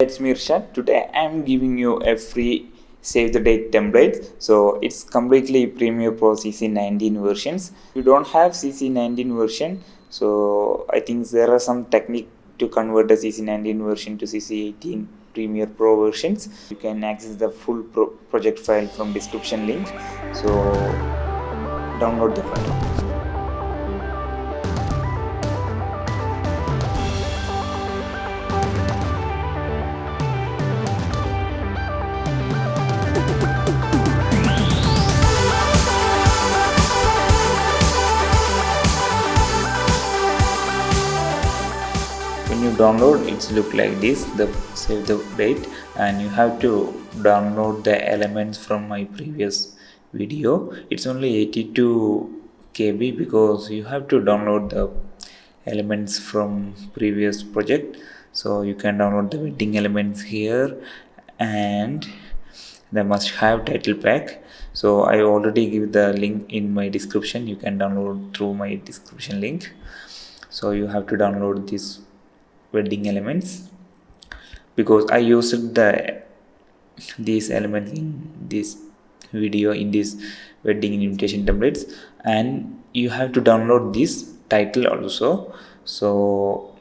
It's me IRSHAD. Today I'm giving you a free save the date template. So it's completely Premiere Pro CC19 versions. If you don't have CC19 version, so I think there are some technique to convert the CC19 version to CC18 Premiere Pro versions. You can access the full project file from description link. So download the file. When you download, it's look like this, the save the date, and you have to download the elements from my previous video. It's only 82 KB because you have to download the elements from previous project. So you can download the wedding elements here, and the must have title pack. So I already give the link in my description. You can download through my description link. So you have to download this wedding elements because I used these elements in this video in this wedding invitation templates, and you have to download this title also. So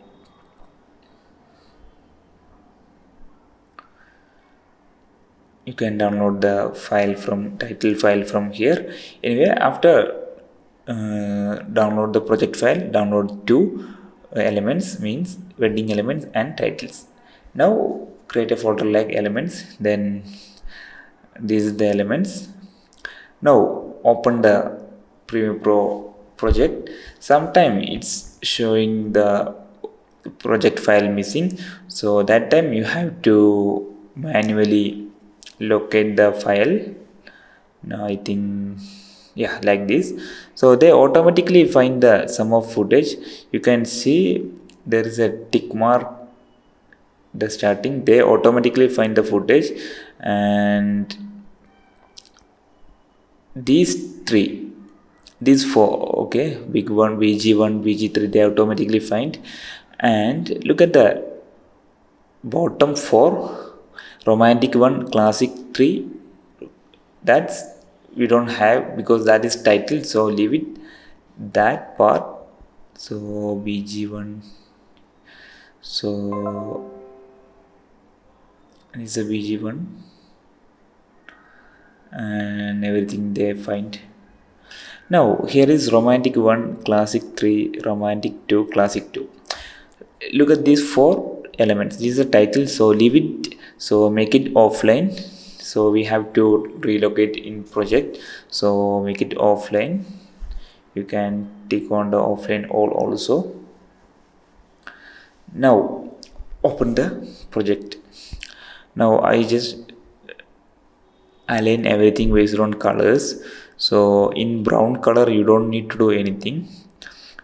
you can download the file from title file from here. Anyway, after download the project file, download two elements, means wedding elements and titles. Now create a folder like elements, then this is the elements. Now open the Premiere Pro project. Sometime it's showing the project file missing, so that time you have to manually locate the file. Now I think, yeah, like this. So they automatically find the sum of footage. You can see there is a tick mark, the starting, they automatically find the footage, and these four, okay, big one, VG1, VG3, they automatically find. And look at the bottom four, romantic one, classic 3, that's we don't have because that is title, so leave it that part. So BG1, so this is a BG1 and everything they find. Now here is romantic 1, classic 3, romantic 2, classic 2. Look at these four elements. This is a title, so leave it, so make it offline. So we have to relocate in project, so make it offline. You can tick on the offline all also. Now open the project. Now I just align everything based on colors. So in brown color you don't need to do anything,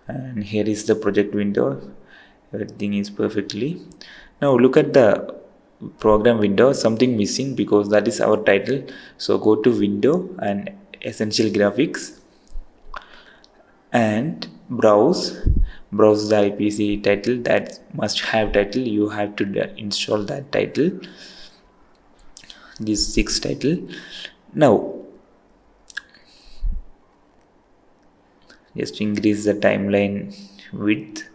and here is the project window. Everything is perfectly. Now look at the program window, something missing because that is our title. So go to window and essential graphics and browse the IPC title, that must have title. You have to install that title, this 6 title. Now just increase the timeline width.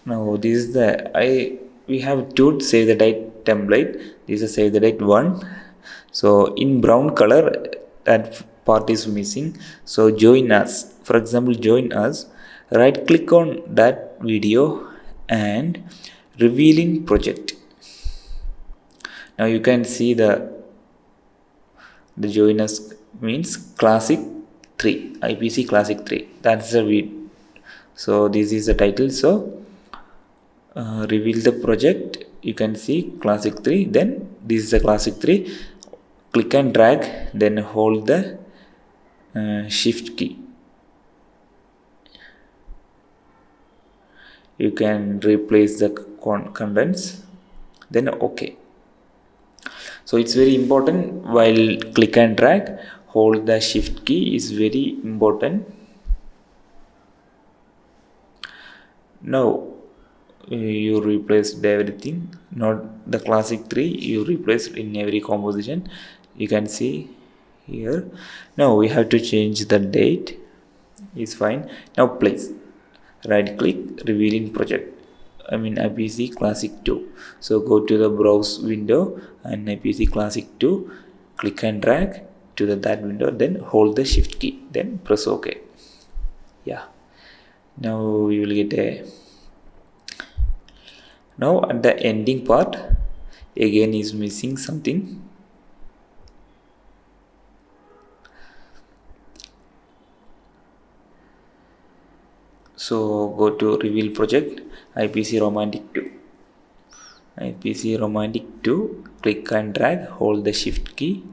Now this is the we have two save the date template. This is save the date 1. So in brown color that part is missing, so join us. For example, join us, right click on that video and reveal in project. Now you can see the join us means classic 3, IPC classic 3, that's the video. So this is the title. So reveal the project, you can see classic 3, then this is the classic 3. Click and drag, then hold the shift key. You can replace the contents, then OK. So it's very important, while click and drag, hold the shift key is very important. Now you replaced everything, not the classic 3 you replaced in every composition. You can see here. Now we have to change the date. Is fine. Now place, right click, revealing project, I mean IPC classic 2. So go to the browse window and IPC classic 2, click and drag to that window, then hold the shift key, then press OK. Yeah, now you will get a. Now at the ending part again is missing something. So go to reveal project, IPC romantic 2, IPC romantic 2, click and drag, hold the shift key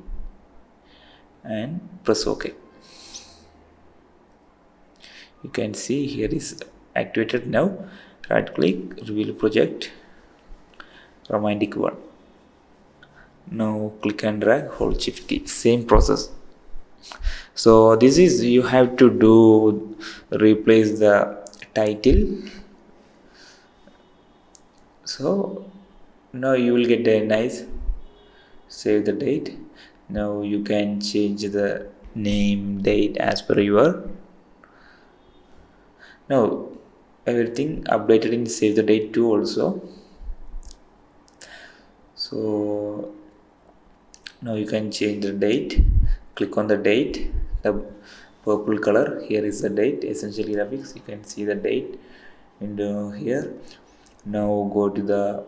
and press OK. You can see here is activated. Now right click, reveal project, romantic 1. Now click and drag, hold shift key, same process. So this is you have to do, replace the title. So now you will get a nice, save the date. Now you can change the name, date as per your. Now everything updated in save the date too also. So now you can change the date. Click on the date, the purple color, here is the date, essential graphics. You can see the date and here. Now go to the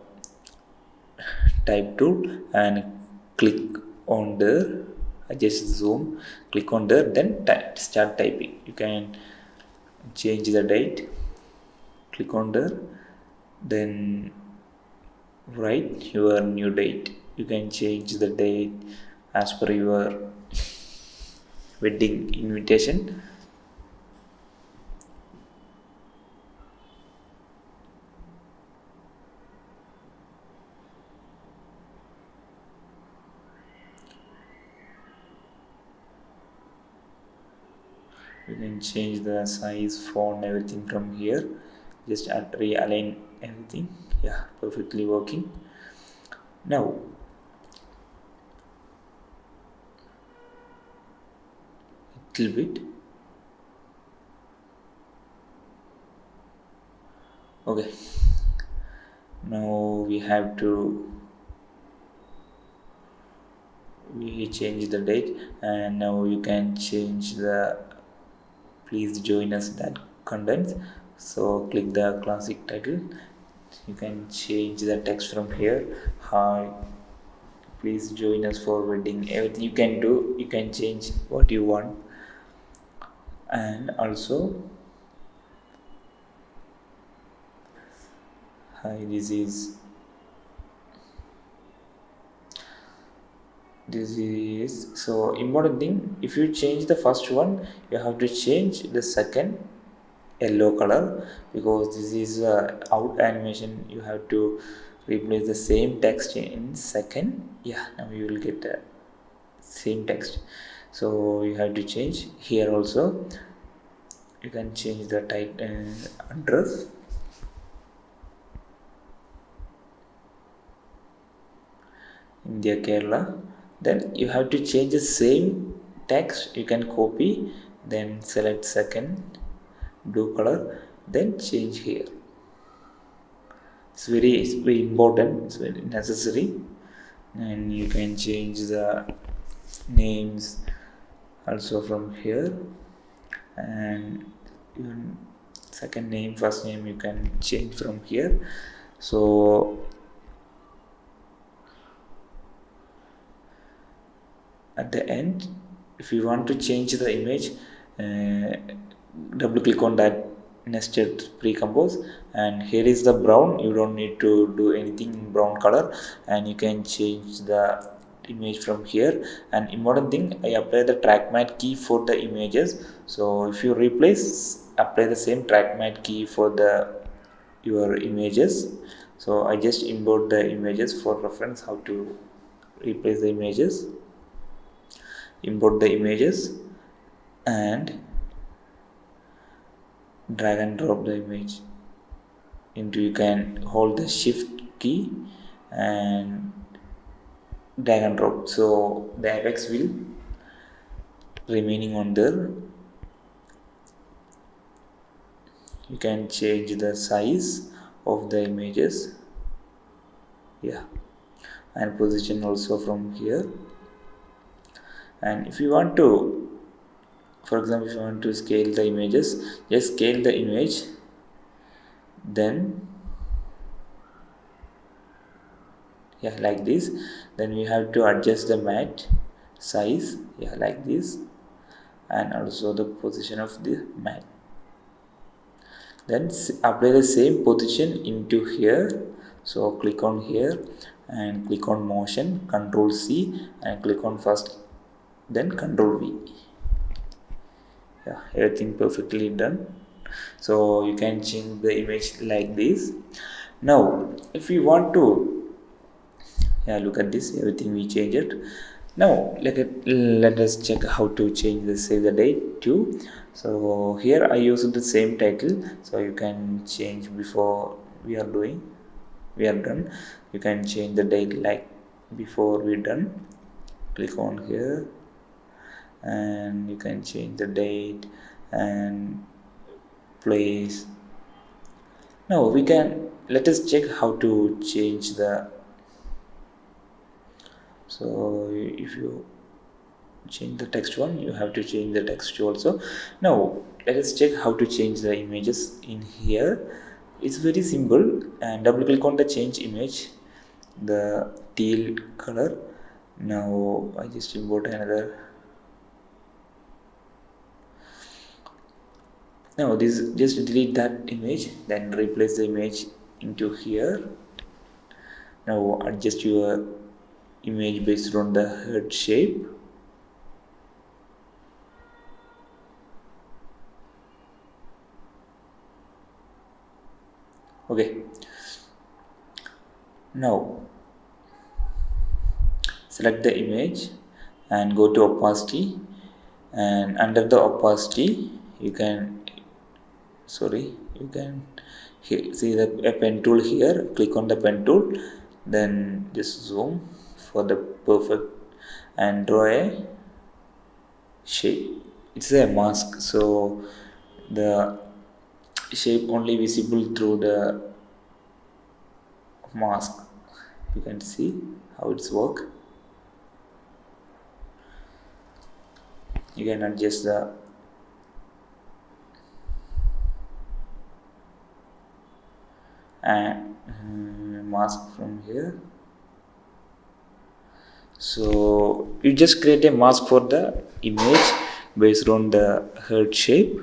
type tool and click on there. I just zoom, click on there, then start typing. You can change the date, click on there, then write your new date. You can change the date as per your wedding invitation. You can change the size, font, everything from here. Just realign everything. Yeah, perfectly working. Now little bit. Okay, now we have to change the date, and now you can change the please join us that contents. So click the classic title. You can change the text from here. Hi, please join us for wedding. Everything you can do, you can change what you want. And also hi, this is so important thing. If you change the first one, you have to change the second yellow color, because this is out animation. You have to replace the same text in second. Yeah, now you will get the same text. So you have to change here also. You can change the address. India, Kerala. Then you have to change the same text. You can copy, then select second blue color, then change here. It's very important, it's very necessary. And you can change the names also from here, and even second name, first name you can change from here. So at the end, if you want to change the image, double click on that nested pre-compose, and here is the brown. You don't need to do anything in brown color, and you can change the image from here. And important thing, I apply the track matte key for the images. So if you replace, apply the same track matte key for your images. So I just import the images for reference, how to replace the images. Import the images and drag and drop the image. into, you can hold the shift key and drag and drop, so the effects will remaining on there. You can change the size of the images, yeah, and position also from here. And if you want to, for example, if you want to scale the images, just scale the image, then yeah, like this. Then we have to adjust the matte size, yeah, like this, and also the position of the matte. Then apply the same position into here, so click on here and click on motion, Control C, and click on first, then Control V. Yeah, everything perfectly done. So you can change the image like this. Now if you want to, yeah, look at this, everything we change it. Now let us check how to change the save the date to. So here I use the same title, so you can change before we are done. You can change the date like before we done. Click on here and you can change the date and place. Now let us check how to change the, so if you change the text one, you have to change the text two also. Now let us check how to change the images in here. It's very simple, and double click on the change image, the teal color. Now I just import another. Now this, just delete that image, then replace the image into here. Now adjust your image based on the head shape. Okay, now select the image and go to opacity, and under the opacity you can see a pen tool here. Click on the pen tool, then just zoom for the perfect and draw a shape. It's a mask, so the shape only visible through the mask. You can see how it's work. You can adjust the mask from here. So you just create a mask for the image based on the head shape.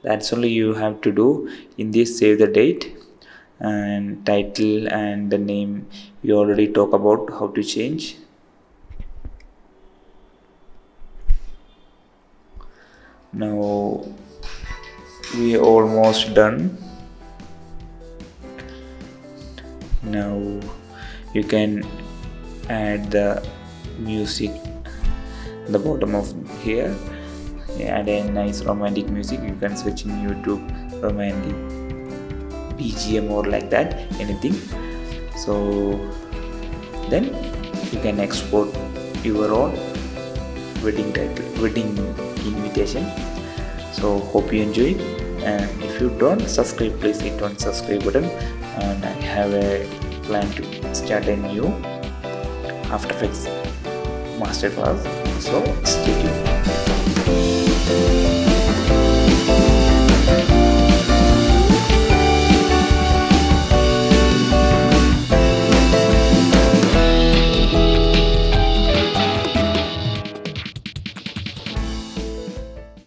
That's only you have to do in this save the date, and title and the name we already talk about how to change. Now we are almost done. Now you can add the music at the bottom of here. Add a nice romantic music. You can search in YouTube romantic BGM or like that, anything. So then you can export your own wedding invitation. So hope you enjoy it, and if you don't subscribe, please hit on subscribe button. And I have a plan to start a new After Effects masterclass, so stay tuned.